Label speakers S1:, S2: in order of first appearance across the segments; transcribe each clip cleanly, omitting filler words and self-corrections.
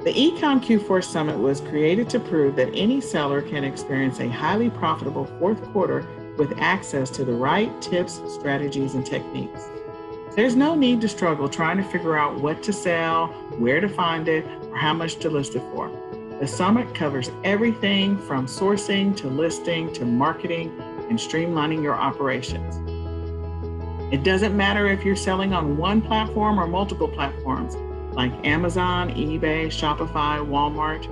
S1: The eCom Q4 Summit was created to prove that any seller can experience a highly profitable fourth quarter with access to the right tips, strategies, and techniques. There's no need to struggle trying to figure out what to sell, where to find it, or how much to list it for. The summit covers everything from sourcing to listing to marketing and streamlining your operations. It doesn't matter if you're selling on one platform or multiple platforms like Amazon, eBay, Shopify, Walmart.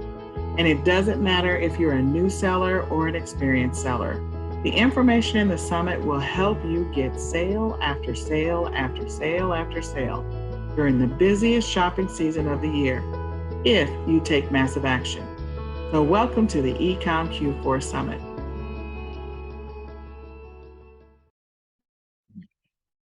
S1: And it doesn't matter if you're a new seller or an experienced seller. The information in the summit will help you get sale after sale after sale after sale during the busiest shopping season of the year, if you take massive action. So welcome to the eCom Q4 Summit.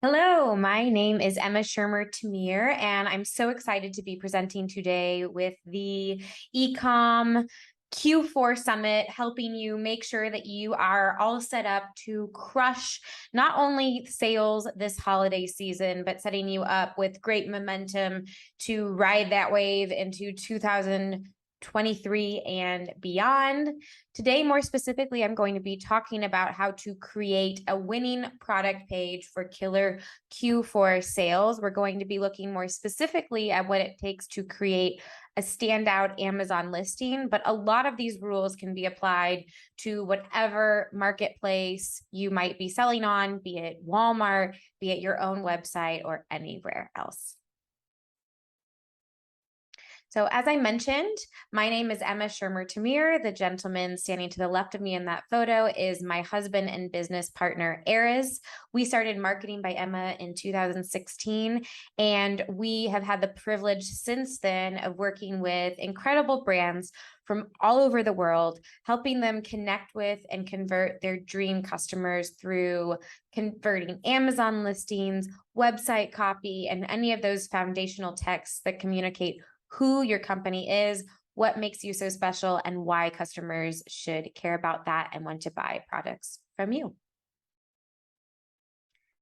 S2: Hello, my name is Schermer Tamir, and I'm so excited to be presenting today with the eCom Q4 Summit, helping you make sure that you are all set up to crush not only sales this holiday season, but setting you up with great momentum to ride that wave into 2023 and beyond. Today, more specifically, I'm going to be talking about how to create a winning product page for killer Q4 sales. We're going to be looking more specifically at what it takes to create a standout Amazon listing, but a lot of these rules can be applied to whatever marketplace you might be selling on, be it Walmart, be it your own website, or anywhere else. So as I mentioned, my name is Schermer Tamir. The gentleman standing to the left of me in that photo is my husband and business partner, Erez. We started Marketing by Emma in 2016, and we have had the privilege since then of working with incredible brands from all over the world, helping them connect with and convert their dream customers through converting Amazon listings, website copy, and any of those foundational texts that communicate who your company is, what makes you so special, and why customers should care about that and want to buy products from you.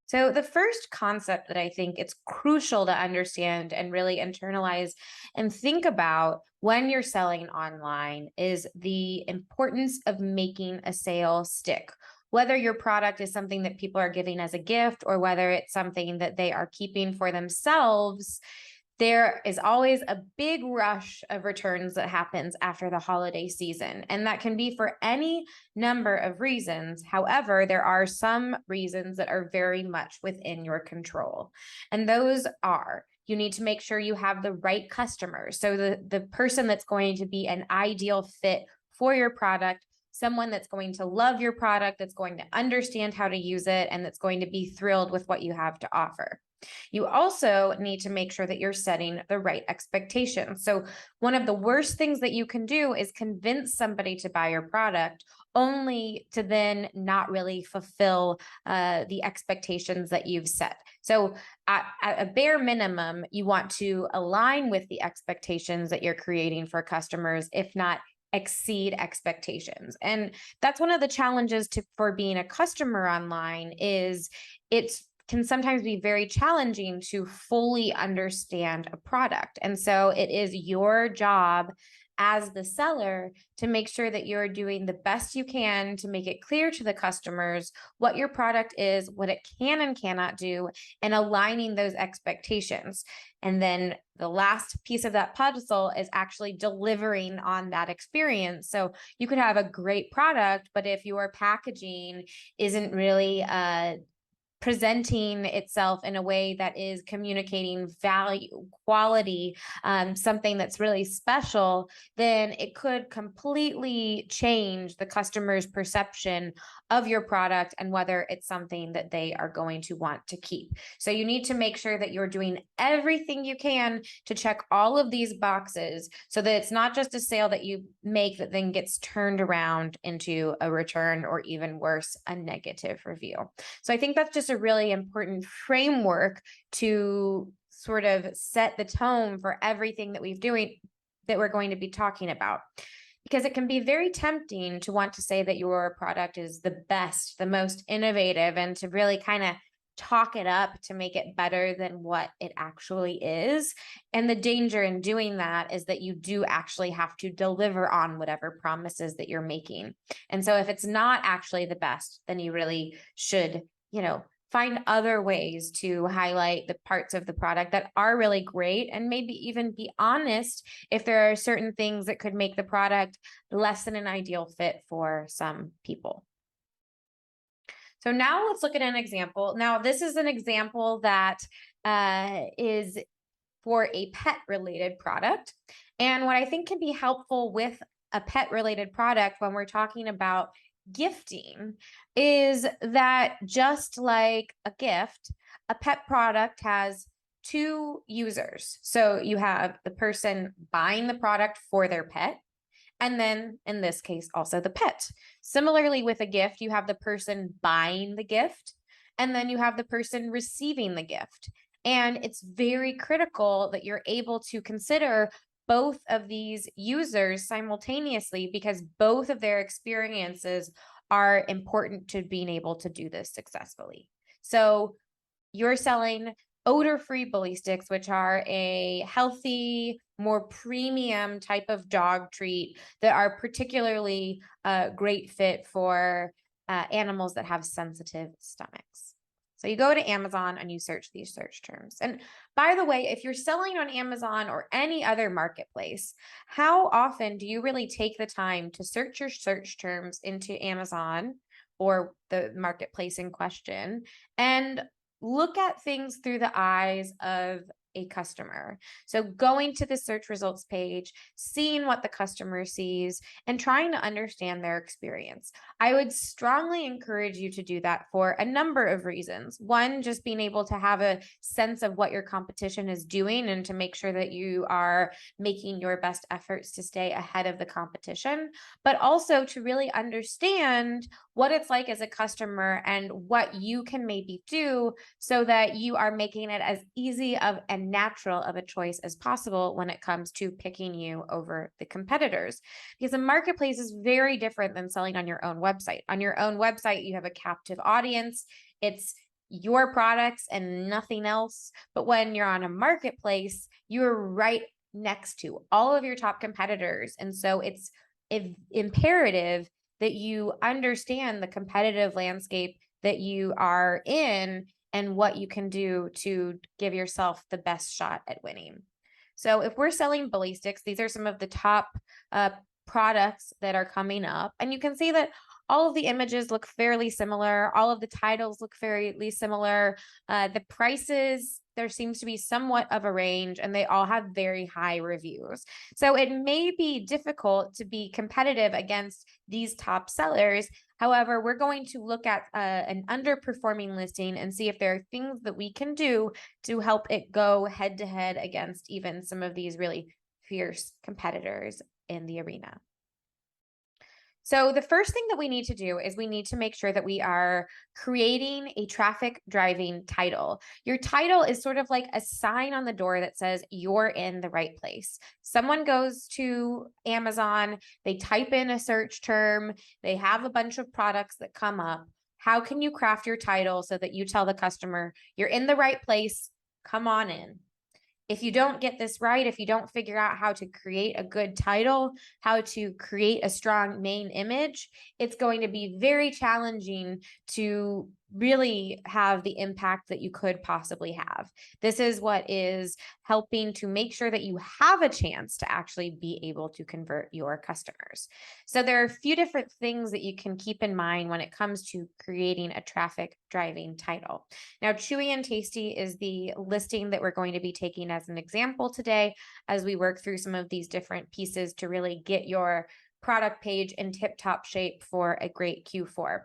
S2: So the first concept that I think it's crucial to understand and really internalize and think about when you're selling online is the importance of making a sale stick. Whether your product is something that people are giving as a gift or whether it's something that they are keeping for themselves, there is always a big rush of returns that happens after the holiday season, and that can be for any number of reasons. However, there are some reasons that are very much within your control, and those are you need to make sure you have the right customers. So the person that's going to be an ideal fit for your product, someone that's going to love your product, that's going to understand how to use it, and that's going to be thrilled with what you have to offer. You also need to make sure that you're setting the right expectations. So one of the worst things that you can do is convince somebody to buy your product only to then not really fulfill the expectations that you've set. So at a bare minimum, you want to align with the expectations that you're creating for customers, if not exceed expectations. And that's one of the challenges for being a customer online is can sometimes be very challenging to fully understand a product. And so it is your job as the seller to make sure that you're doing the best you can to make it clear to the customers what your product is, what it can and cannot do, and aligning those expectations. And then the last piece of that puzzle is actually delivering on that experience. So you could have a great product, but if your packaging isn't really presenting itself in a way that is communicating value, quality, something that's really special, then it could completely change the customer's perception of your product and whether it's something that they are going to want to keep. So you need to make sure that you're doing everything you can to check all of these boxes so that it's not just a sale that you make that then gets turned around into a return or even worse, a negative review. So I think that's just a really important framework to sort of set the tone for everything that we're going to be talking about. Because it can be very tempting to want to say that your product is the best, the most innovative, and to really kind of talk it up to make it better than what it actually is. And the danger in doing that is that you do actually have to deliver on whatever promises that you're making. And so if it's not actually the best, then you really should, find other ways to highlight the parts of the product that are really great, and maybe even be honest if there are certain things that could make the product less than an ideal fit for some people. So now let's look at an example. Now, this is an example that is for a pet related product. And what I think can be helpful with a pet related product when we're talking about gifting is that, just like a gift, a pet product has two users. So you have the person buying the product for their pet, and then in this case, also the pet. Similarly, with a gift, you have the person buying the gift, and then you have the person receiving the gift. And it's very critical that you're able to consider both of these users simultaneously, because both of their experiences are important to being able to do this successfully. So you're selling odor-free bully sticks, which are a healthy, more premium type of dog treat that are particularly a great fit for animals that have sensitive stomachs. So you go to Amazon and you search these search terms. And by the way, if you're selling on Amazon or any other marketplace, how often do you really take the time to search your search terms into Amazon or the marketplace in question and look at things through the eyes of a customer? So going to the search results page, seeing what the customer sees, and trying to understand their experience. I would strongly encourage you to do that for a number of reasons. One, just being able to have a sense of what your competition is doing and to make sure that you are making your best efforts to stay ahead of the competition, but also to really understand what it's like as a customer and what you can maybe do so that you are making it as easy of and natural of a choice as possible when it comes to picking you over the competitors. Because a marketplace is very different than selling on your own website. On your own website, you have a captive audience. It's your products and nothing else. But when you're on a marketplace, you're right next to all of your top competitors. And so it's imperative that you understand the competitive landscape that you are in and what you can do to give yourself the best shot at winning. So if we're selling bully sticks, these are some of the top products that are coming up. And you can see that all of the images look fairly similar. All of the titles look fairly similar. The prices, there seems to be somewhat of a range, and they all have very high reviews. So it may be difficult to be competitive against these top sellers. However, we're going to look at an underperforming listing and see if there are things that we can do to help it go head to head against even some of these really fierce competitors in the arena. So the first thing that we need to do is we need to make sure that we are creating a traffic driving title. Your title is sort of like a sign on the door that says you're in the right place. Someone goes to Amazon, they type in a search term, they have a bunch of products that come up. How can you craft your title so that you tell the customer you're in the right place? Come on in. If you don't get this right, if you don't figure out how to create a good title, how to create a strong main image, it's going to be very challenging to really have the impact that you could possibly have. This is what is helping to make sure that you have a chance to actually be able to convert your customers. So there are a few different things that you can keep in mind when it comes to creating a traffic driving title. Now, Chewy and Tasty is the listing that we're going to be taking as an example today as we work through some of these different pieces to really get your product page in tip-top shape for a great Q4.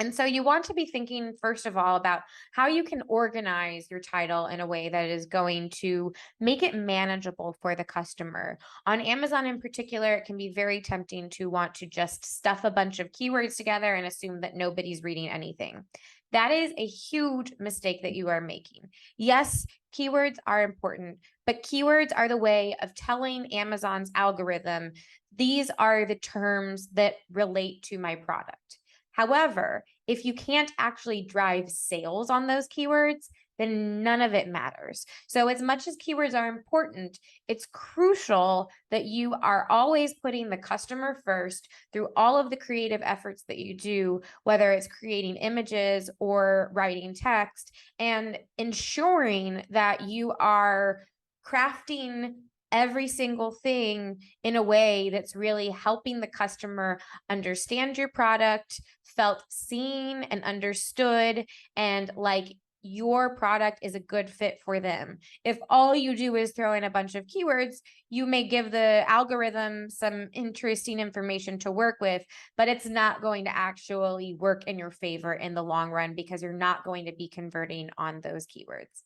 S2: And so you want to be thinking, first of all, about how you can organize your title in a way that is going to make it manageable for the customer. On Amazon in particular, it can be very tempting to want to just stuff a bunch of keywords together and assume that nobody's reading anything. That is a huge mistake that you are making. Yes, keywords are important, but keywords are the way of telling Amazon's algorithm, these are the terms that relate to my product. However, If you can't actually drive sales on those keywords, then none of it matters. So, as much as keywords are important, it's crucial that you are always putting the customer first through all of the creative efforts that you do, whether it's creating images or writing text, and ensuring that you are crafting every single thing in a way that's really helping the customer understand your product, felt seen and understood, and like your product is a good fit for them. If all you do is throw in a bunch of keywords, you may give the algorithm some interesting information to work with, but it's not going to actually work in your favor in the long run because you're not going to be converting on those keywords.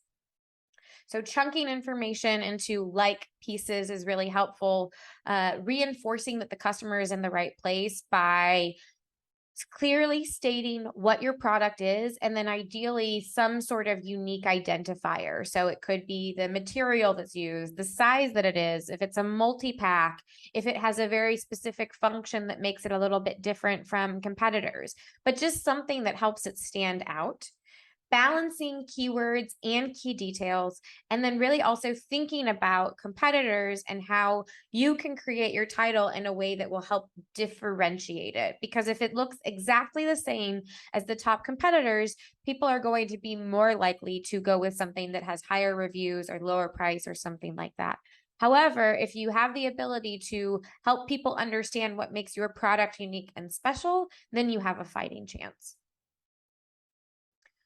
S2: So chunking information into like pieces is really helpful. Reinforcing that the customer is in the right place by clearly stating what your product is, and then ideally some sort of unique identifier. So it could be the material that's used, the size that it is, if it's a multi-pack, if it has a very specific function that makes it a little bit different from competitors, but just something that helps it stand out. Balancing keywords and key details, and then really also thinking about competitors and how you can create your title in a way that will help differentiate it. Because if it looks exactly the same as the top competitors, people are going to be more likely to go with something that has higher reviews or lower price or something like that. However, if you have the ability to help people understand what makes your product unique and special, then you have a fighting chance.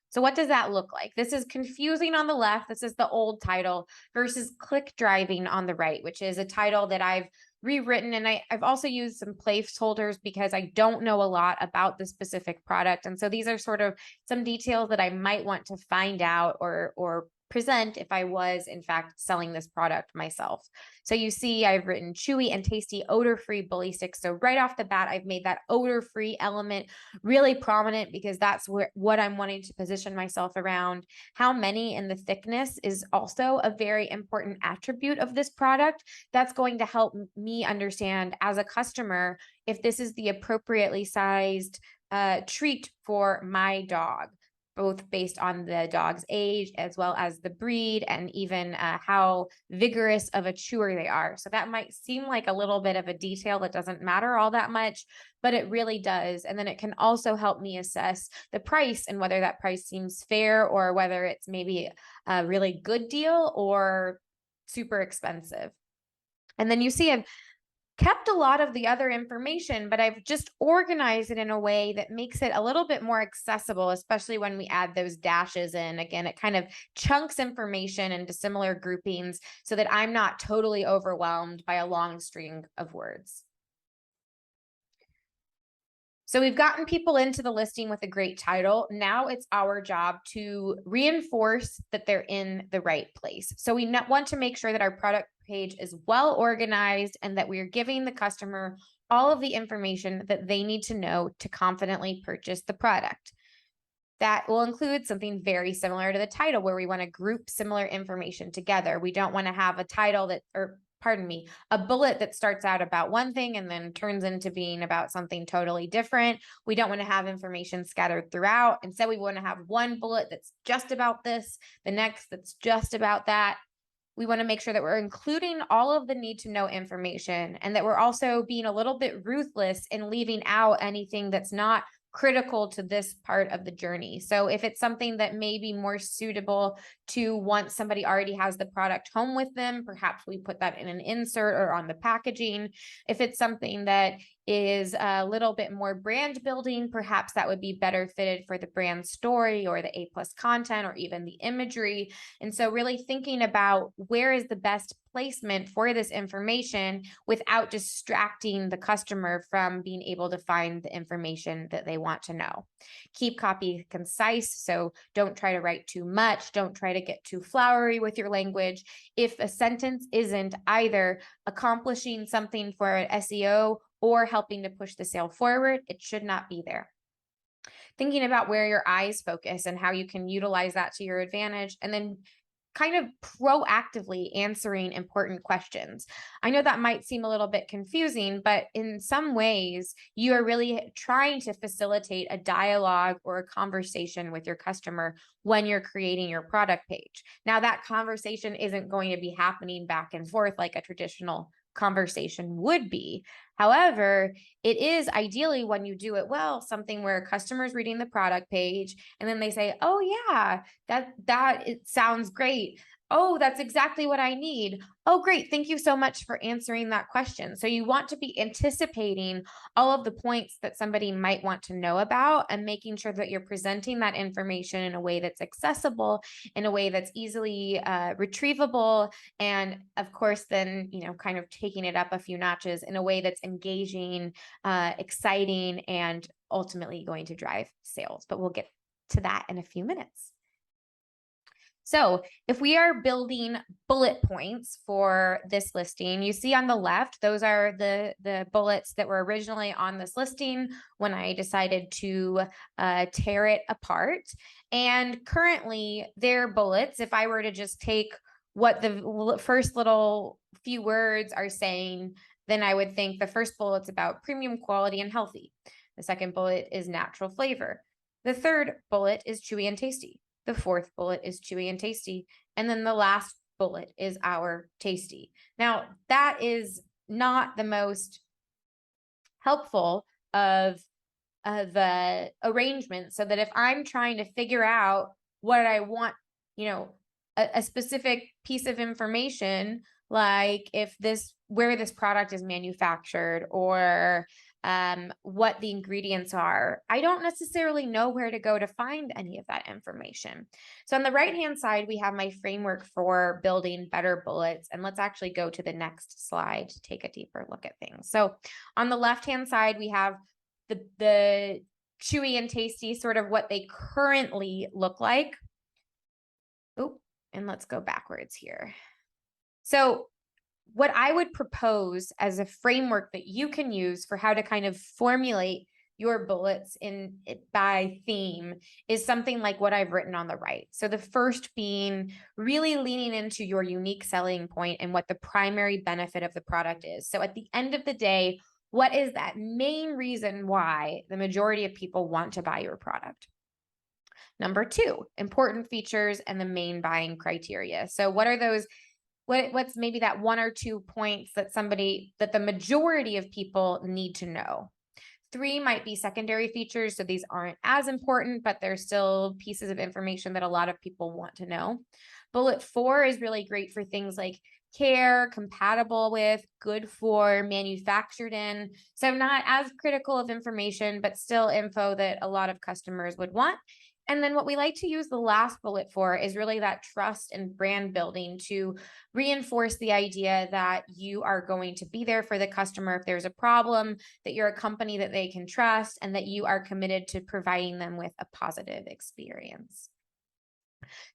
S2: So what does that look like? This is confusing on the left. This is the old title versus click driving on the right, which is a title that I've rewritten. And I've also used some placeholders because I don't know a lot about the specific product. And so these are sort of some details that I might want to find out or present if I was in fact selling this product myself. So you see I've written chewy and tasty odor-free bully sticks. So right off the bat, I've made that odor-free element really prominent because that's what I'm wanting to position myself around. How many and the thickness is also a very important attribute of this product. That's going to help me understand as a customer if this is the appropriately sized treat for my dog, both based on the dog's age as well as the breed and even how vigorous of a chewer they are. So that might seem like a little bit of a detail that doesn't matter all that much, but it really does. And then it can also help me assess the price and whether that price seems fair or whether it's maybe a really good deal or super expensive. And then you see I've kept a lot of the other information, but I've just organized it in a way that makes it a little bit more accessible, especially when we add those dashes in. Again, it kind of chunks information into similar groupings so that I'm not totally overwhelmed by a long string of words. So we've gotten people into the listing with a great title. Now it's our job to reinforce that they're in the right place. So we want to make sure that our product page is well organized and that we are giving the customer all of the information that they need to know to confidently purchase the product. That will include something very similar to the title where we want to group similar information together. We don't want to have a title that, or pardon me, a bullet that starts out about one thing and then turns into being about something totally different. We don't want to have information scattered throughout. Instead, we want to have one bullet that's just about this, the next that's just about that. We want to make sure that we're including all of the need to know information and that we're also being a little bit ruthless in leaving out anything that's not critical to this part of the journey. So if it's something that may be more suitable to once somebody already has the product home with them, perhaps we put that in an insert or on the packaging. If it's something that is a little bit more brand building, perhaps that would be better fitted for the brand story or the A+ content or even the imagery. And so really thinking about where is the best placement for this information without distracting the customer from being able to find the information that they want to know. Keep copy concise. So don't try to write too much. Don't try to get too flowery with your language. If a sentence isn't either accomplishing something for an SEO or helping to push the sale forward, it should not be there. Thinking about where your eyes focus and how you can utilize that to your advantage, and then kind of proactively answering important questions. I know that might seem a little bit confusing, but in some ways, you are really trying to facilitate a dialogue or a conversation with your customer when you're creating your product page. Now, that conversation isn't going to be happening back and forth like a traditional conversation would be. However, it is ideally, when you do it well, something where a customer's reading the product page and then they say, "Oh yeah, that it sounds great. Oh, that's exactly what I need. Oh, great. Thank you so much for answering that question." So you want to be anticipating all of the points that somebody might want to know about and making sure that you're presenting that information in a way that's accessible, in a way that's easily retrievable, and of course, then, kind of taking it up a few notches in a way that's engaging, exciting, and ultimately going to drive sales. But we'll get to that in a few minutes. So if we are building bullet points for this listing, you see on the left, those are the bullets that were originally on this listing when I decided to tear it apart. And currently they're bullets. If I were to just take what the first little few words are saying, then I would think the first bullet's about premium quality and healthy. The second bullet is natural flavor. The third bullet is chewy and tasty. The fourth bullet is chewy and tasty. And then the last bullet is our tasty. Now, that is not the most helpful of the arrangement, so that if I'm trying to figure out what I want, a specific piece of information, like where this product is manufactured, or what the ingredients are, I don't necessarily know where to go to find any of that information. So on the right-hand side, we have my framework for building better bullets. And let's actually go to the next slide to take a deeper look at things. So on the left-hand side, we have the chewy and tasty, sort of what they currently look like. Oh, and let's go backwards here. So what I would propose as a framework that you can use for how to kind of formulate your bullets by theme is something like what I've written on the right. So the first being really leaning into your unique selling point and what the primary benefit of the product is. So at the end of the day, what is that main reason why the majority of people want to buy your product? Number two, important features and the main buying criteria. So what are those? What's maybe that one or 2 points that the majority of people need to know? Three might be secondary features. So these aren't as important, but they're still pieces of information that a lot of people want to know. Bullet four is really great for things like care, compatible with, good for, manufactured in. So not as critical of information, but still info that a lot of customers would want. And then what we like to use the last bullet for is really that trust and brand building, to reinforce the idea that you are going to be there for the customer if there's a problem, that you're a company that they can trust, and that you are committed to providing them with a positive experience.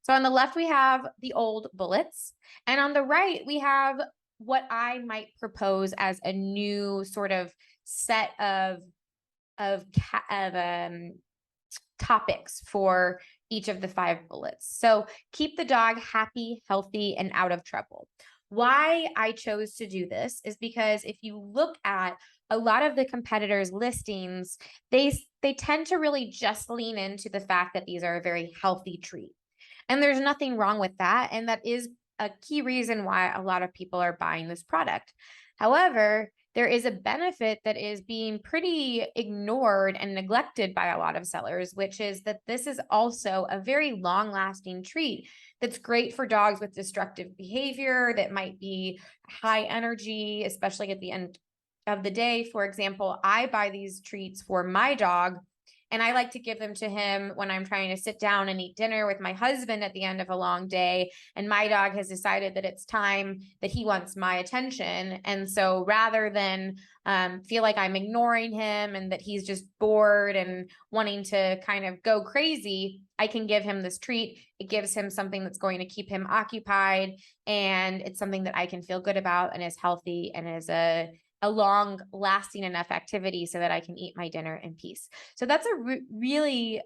S2: So on the left, we have the old bullets, and on the right, we have what I might propose as a new sort of set of topics for each of the 5 bullets. So keep the dog happy, healthy, and out of trouble. Why I chose to do this is because if you look at a lot of the competitors' listings, they tend to really just lean into the fact that these are a very healthy treat. And there's nothing wrong with that. And that is a key reason why a lot of people are buying this product. However, there is a benefit that is being pretty ignored and neglected by a lot of sellers, which is that this is also a very long-lasting treat that's great for dogs with destructive behavior, that might be high energy, especially at the end of the day. For example, I buy these treats for my dog, and I like to give them to him when I'm trying to sit down and eat dinner with my husband at the end of a long day. And my dog has decided that it's time that he wants my attention. And so rather than feel like I'm ignoring him and that he's just bored and wanting to kind of go crazy, I can give him this treat. It gives him something that's going to keep him occupied. And it's something that I can feel good about and is healthy and is a long lasting enough activity so that I can eat my dinner in peace. So that's a really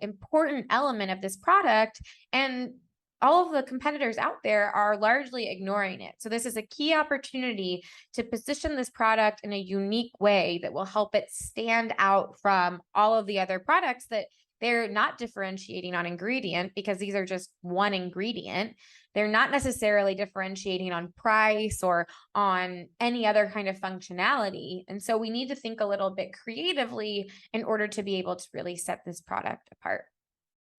S2: important element of this product. And all of the competitors out there are largely ignoring it. So this is a key opportunity to position this product in a unique way that will help it stand out from all of the other products that they're not differentiating on ingredient, because these are just one ingredient. They're not necessarily differentiating on price or on any other kind of functionality. And so we need to think a little bit creatively in order to be able to really set this product apart.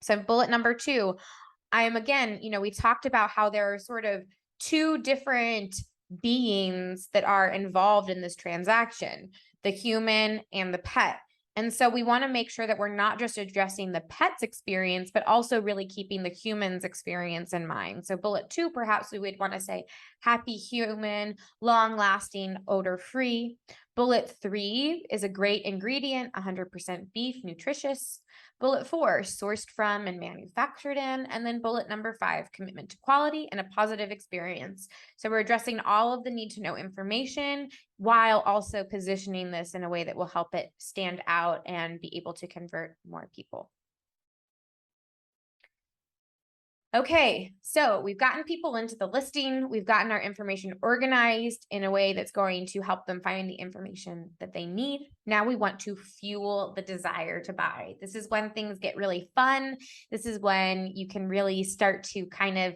S2: So bullet number 2, I am again, we talked about how there are sort of two different beings that are involved in this transaction, the human and the pet. And so we want to make sure that we're not just addressing the pet's experience, but also really keeping the human's experience in mind. So bullet 2, perhaps we would want to say happy human, long lasting, odor free. Bullet 3 is a great ingredient, 100% beef, nutritious. Bullet 4, sourced from and manufactured in. And then bullet number 5, commitment to quality and a positive experience. So we're addressing all of the need to know information while also positioning this in a way that will help it stand out and be able to convert more people. Okay, so we've gotten people into the listing. We've gotten our information organized in a way that's going to help them find the information that they need. Now we want to fuel the desire to buy. This is when things get really fun. This is when you can really start to kind of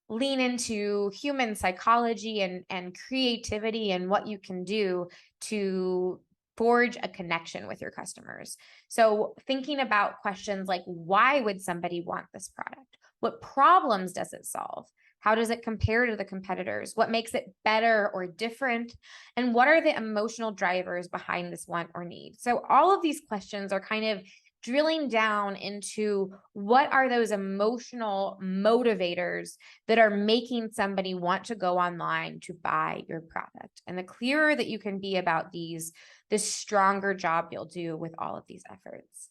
S2: lean into human psychology and creativity and what you can do to forge a connection with your customers. So thinking about questions like, why would somebody want this product? What problems does it solve? How does it compare to the competitors? What makes it better or different? And what are the emotional drivers behind this want or need? So all of these questions are kind of drilling down into what are those emotional motivators that are making somebody want to go online to buy your product. And the clearer that you can be about these, the stronger job you'll do with all of these efforts.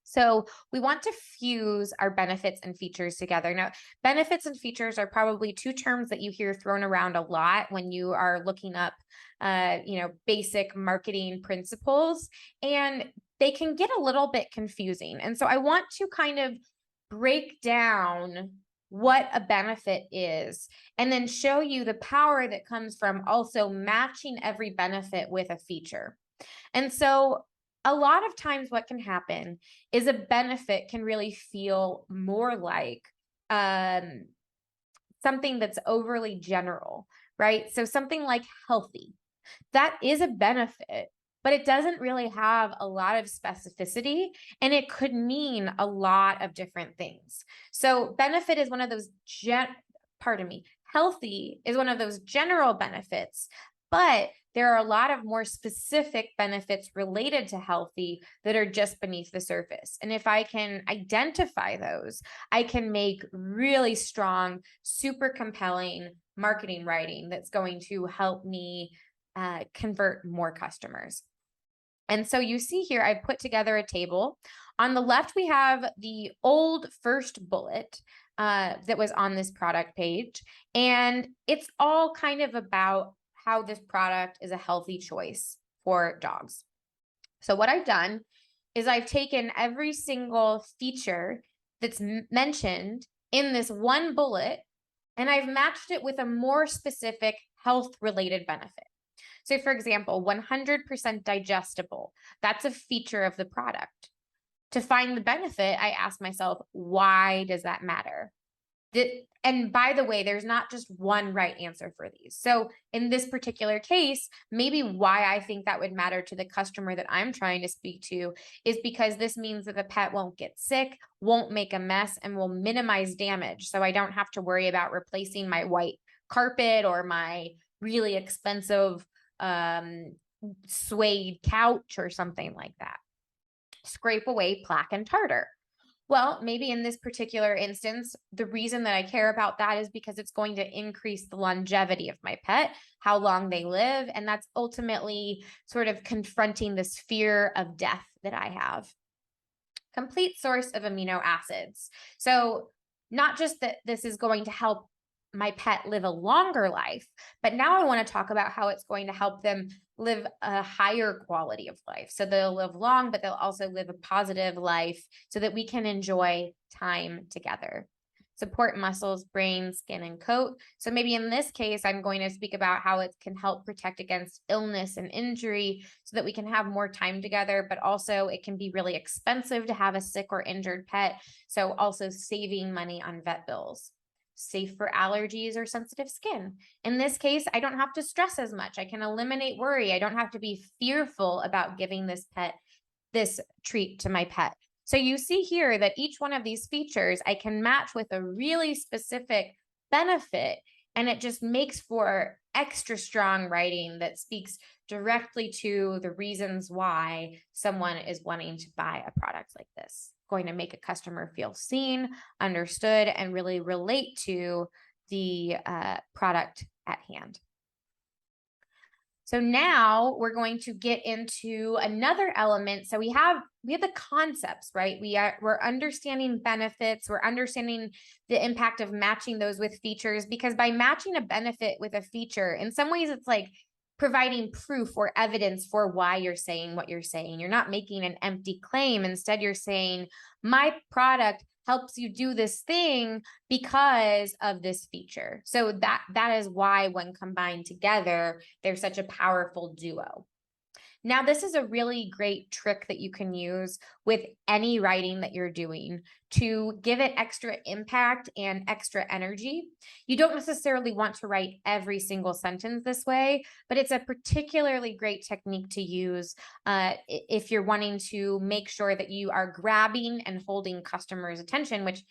S2: So we want to fuse our benefits and features together. Now, benefits and features are probably two terms that you hear thrown around a lot when you are looking up, basic marketing principles, and they can get a little bit confusing. And so I want to kind of break down what a benefit is and then show you the power that comes from also matching every benefit with a feature. And so a lot of times what can happen is a benefit can really feel more like something that's overly general, right? So something like healthy, that is a benefit, but it doesn't really have a lot of specificity, and it could mean a lot of different things. So benefit is one of those, healthy is one of those general benefits, but there are a lot of more specific benefits related to healthy that are just beneath the surface. And if I can identify those, I can make really strong, super compelling marketing writing that's going to help me convert more customers. And so you see here, I put together a table. On the left, we have the old first bullet that was on this product page. And it's all kind of about how this product is a healthy choice for dogs. So what I've done is I've taken every single feature that's mentioned in this one bullet, and I've matched it with a more specific health-related benefit. So for example, 100% digestible, that's a feature of the product. To find the benefit, I ask myself, why does that matter? And by the way, there's not just one right answer for these. So in this particular case, maybe why I think that would matter to the customer that I'm trying to speak to is because this means that the pet won't get sick, won't make a mess, and will minimize damage. So I don't have to worry about replacing my white carpet or my really expensive suede couch or something like that. Scrape away plaque and tartar. Well, maybe in this particular instance, the reason that I care about that is because it's going to increase the longevity of my pet, how long they live, and that's ultimately sort of confronting this fear of death that I have. Complete source of amino acids. So not just that this is going to help my pet live a longer life, but now I want to talk about how it's going to help them live a higher quality of life. So they'll live long, but they'll also live a positive life so that we can enjoy time together. support muscles, brain, skin, and coat. So maybe in this case, I'm going to speak about how it can help protect against illness and injury so that we can have more time together, but also it can be really expensive to have a sick or injured pet. So also saving money on vet bills. Safe for allergies or sensitive skin. In this case, I don't have to stress as much. I can eliminate worry. I don't have to be fearful about giving this treat to my pet. So you see here that each one of these features I can match with a really specific benefit, and it just makes for extra strong writing that speaks directly to the reasons why someone is wanting to buy a product like this. Going to make a customer feel seen, understood, and really relate to the product at hand. So now we're going to get into another element. So we have the concepts, right? We're understanding benefits, we're understanding the impact of matching those with features, because by matching a benefit with a feature, in some ways it's like providing proof or evidence for why you're saying what you're saying. You're not making an empty claim. Instead, you're saying, my product helps you do this thing because of this feature. So that is why, when combined together, they're such a powerful duo. Now, this is a really great trick that you can use with any writing that you're doing to give it extra impact and extra energy. You don't necessarily want to write every single sentence this way, but it's a particularly great technique to use if you're wanting to make sure that you are grabbing and holding customers' attention, which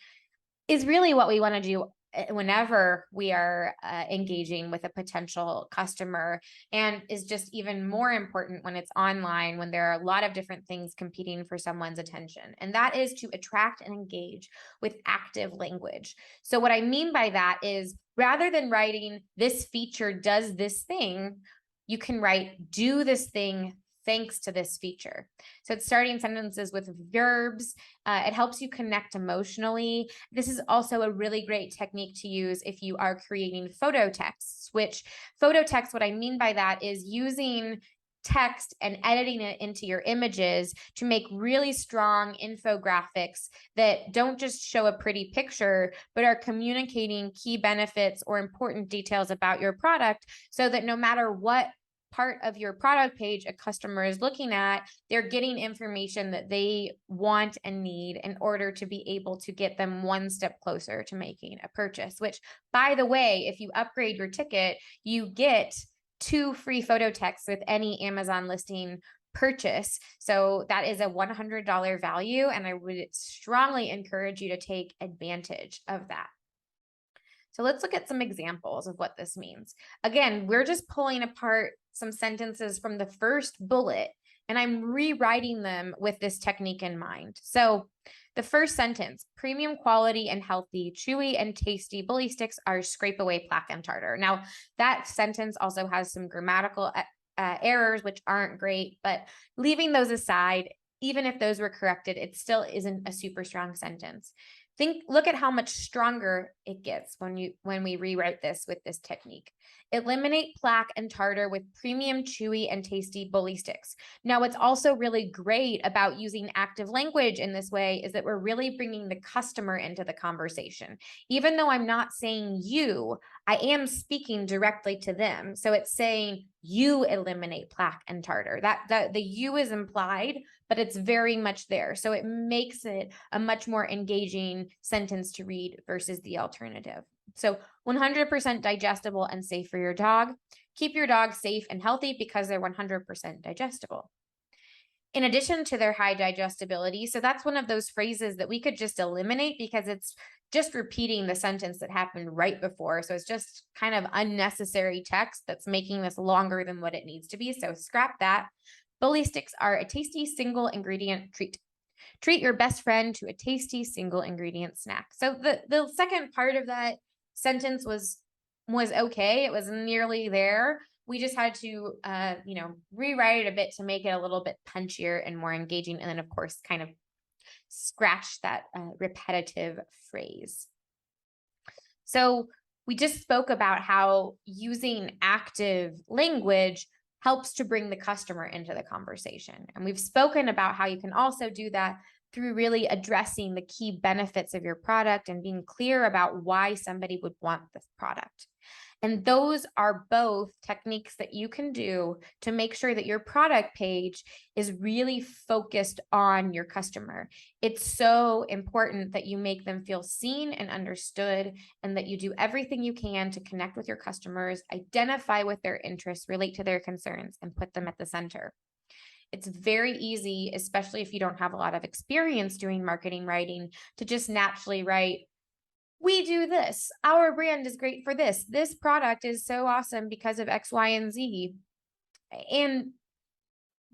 S2: is really what we want to do whenever we are engaging with a potential customer, and is just even more important when it's online, when there are a lot of different things competing for someone's attention. And that is to attract and engage with active language. So what I mean by that is, rather than writing "this feature does this thing," you can write "do this thing thanks to this feature." So it's starting sentences with verbs. It helps you connect emotionally. This is also a really great technique to use if you are creating photo texts, which photo text, what I mean by that is using text and editing it into your images to make really strong infographics that don't just show a pretty picture, but are communicating key benefits or important details about your product, so that no matter what part of your product page a customer is looking at, they're getting information that they want and need in order to be able to get them one step closer to making a purchase. Which, by the way, if you upgrade your ticket, you get 2 free photo texts with any Amazon listing purchase. So that is a $100 value, and I would strongly encourage you to take advantage of that. So let's look at some examples of what this means. Again, we're just pulling apart some sentences from the first bullet, and I'm rewriting them with this technique in mind. So the first sentence: premium quality and healthy, chewy and tasty bully sticks are scrape away plaque and tartar. Now, that sentence also has some grammatical errors, which aren't great, but leaving those aside, even if those were corrected, it still isn't a super strong sentence. Look at how much stronger it gets when we rewrite this with this technique. Eliminate plaque and tartar with premium, chewy, and tasty bully sticks. Now, what's also really great about using active language in this way is that we're really bringing the customer into the conversation. Even though I'm not saying you, I am speaking directly to them. So it's saying, you eliminate plaque and tartar. That the you is implied, but it's very much there. So it makes it a much more engaging sentence to read versus the alternative. So 100% digestible and safe for your dog. Keep your dog safe and healthy because they're 100% digestible. In addition to their high digestibility, so that's one of those phrases that we could just eliminate because it's just repeating the sentence that happened right before. So it's just kind of unnecessary text that's making this longer than what it needs to be. So scrap that. Bully sticks are a tasty single ingredient treat. Treat your best friend to a tasty single ingredient snack. So the second part of that sentence was okay. It was nearly there. We just had to, rewrite it a bit to make it a little bit punchier and more engaging. And then, of course, kind of scratch that repetitive phrase. So we just spoke about how using active language helps to bring the customer into the conversation. And we've spoken about how you can also do that through really addressing the key benefits of your product and being clear about why somebody would want this product. And those are both techniques that you can do to make sure that your product page is really focused on your customer. It's so important that you make them feel seen and understood, and that you do everything you can to connect with your customers, identify with their interests, relate to their concerns, and put them at the center. It's very easy, especially if you don't have a lot of experience doing marketing writing, to just naturally write, we do this. Our brand is great for this. This product is so awesome because of X, Y, and Z. And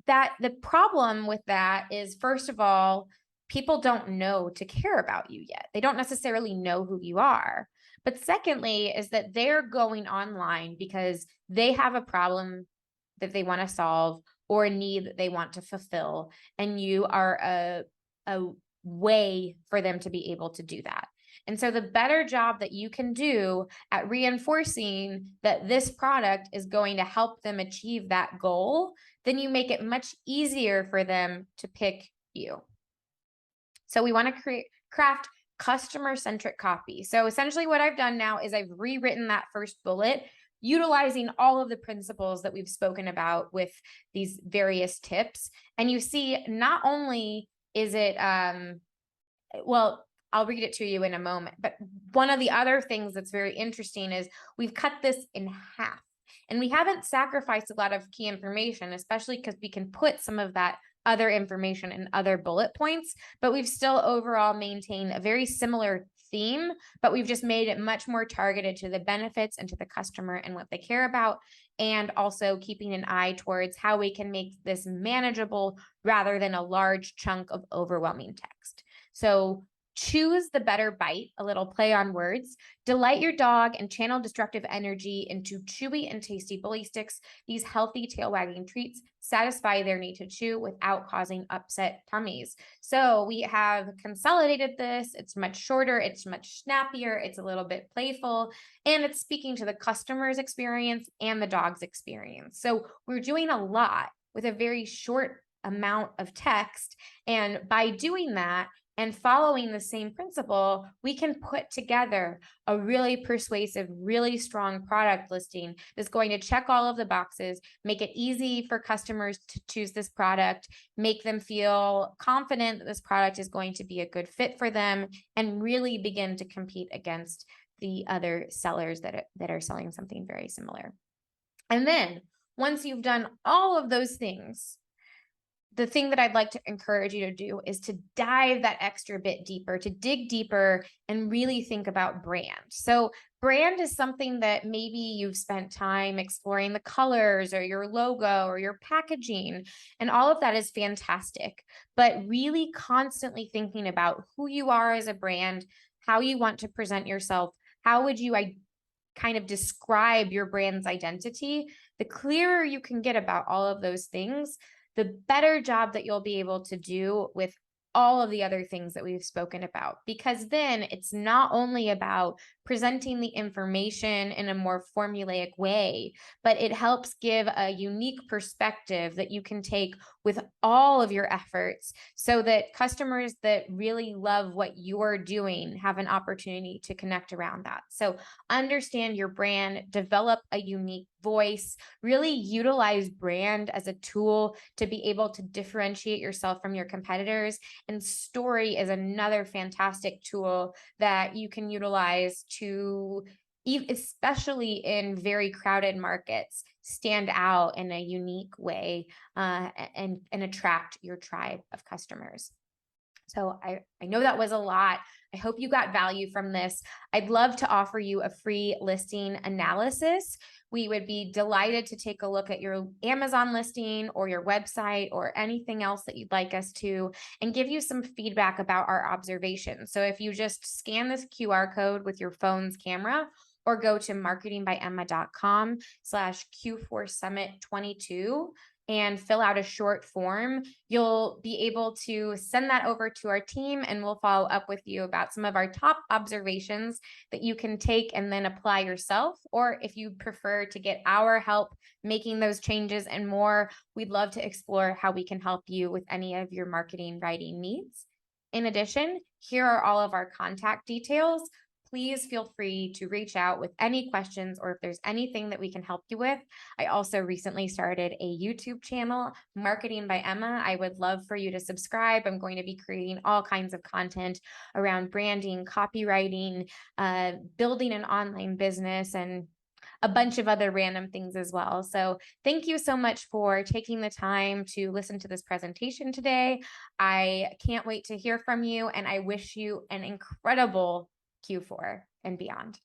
S2: that the problem with that is, first of all, people don't know to care about you yet. They don't necessarily know who you are. But secondly, is that they're going online because they have a problem that they want to solve or a need that they want to fulfill. And you are a way for them to be able to do that. And so the better job that you can do at reinforcing that this product is going to help them achieve that goal, then you make it much easier for them to pick you. So we want to craft customer-centric copy. So essentially what I've done now is I've rewritten that first bullet, utilizing all of the principles that we've spoken about with these various tips. And you see, not only is it, well, I'll read it to you in a moment, but one of the other things that's very interesting is we've cut this in half. And we haven't sacrificed a lot of key information, especially because we can put some of that other information in other bullet points, but we've still overall maintained a very similar theme, but we've just made it much more targeted to the benefits and to the customer and what they care about, and also keeping an eye towards how we can make this manageable rather than a large chunk of overwhelming text. So choose the better bite, a little play on words. Delight your dog and channel destructive energy into chewy and tasty bully sticks. These healthy tail wagging treats satisfy their need to chew without causing upset tummies. So we have consolidated this. It's much shorter. It's much snappier. It's a little bit playful, and it's speaking to the customer's experience and the dog's experience. So we're doing a lot with a very short amount of text. And by doing that, and following the same principle, we can put together a really persuasive, really strong product listing that's going to check all of the boxes, make it easy for customers to choose this product, make them feel confident that this product is going to be a good fit for them, and really begin to compete against the other sellers that are selling something very similar. And then once you've done all of those things, the thing that I'd like to encourage you to do is to dive that extra bit deeper, to dig deeper and really think about brand. So brand is something that maybe you've spent time exploring the colors or your logo or your packaging, and all of that is fantastic. But really constantly thinking about who you are as a brand, how you want to present yourself, how would you kind of describe your brand's identity, the clearer you can get about all of those things, the better job that you'll be able to do with all of the other things that we've spoken about. Because then it's not only about presenting the information in a more formulaic way, but it helps give a unique perspective that you can take with all of your efforts, so that customers that really love what you're doing have an opportunity to connect around that. So understand your brand, develop a unique voice, really utilize brand as a tool to be able to differentiate yourself from your competitors. And story is another fantastic tool that you can utilize to, especially in very crowded markets, stand out in a unique way, and attract your tribe of customers. So I know that was a lot. I hope you got value from this. I'd love to offer you a free listing analysis. We would be delighted to take a look at your Amazon listing or your website or anything else that you'd like us to, and give you some feedback about our observations. So if you just scan this QR code with your phone's camera, or go to marketingbyemma.com/Q4Summit22 and fill out a short form, you'll be able to send that over to our team, and we'll follow up with you about some of our top observations that you can take and then apply yourself. Or if you prefer to get our help making those changes and more, we'd love to explore how we can help you with any of your marketing writing needs. In addition, here are all of our contact details. Please feel free to reach out with any questions or if there's anything that we can help you with. I also recently started a YouTube channel, Marketing by Emma. I would love for you to subscribe. I'm going to be creating all kinds of content around branding, copywriting, building an online business, and a bunch of other random things as well. So thank you so much for taking the time to listen to this presentation today. I can't wait to hear from you, and I wish you an incredible Q4 and beyond.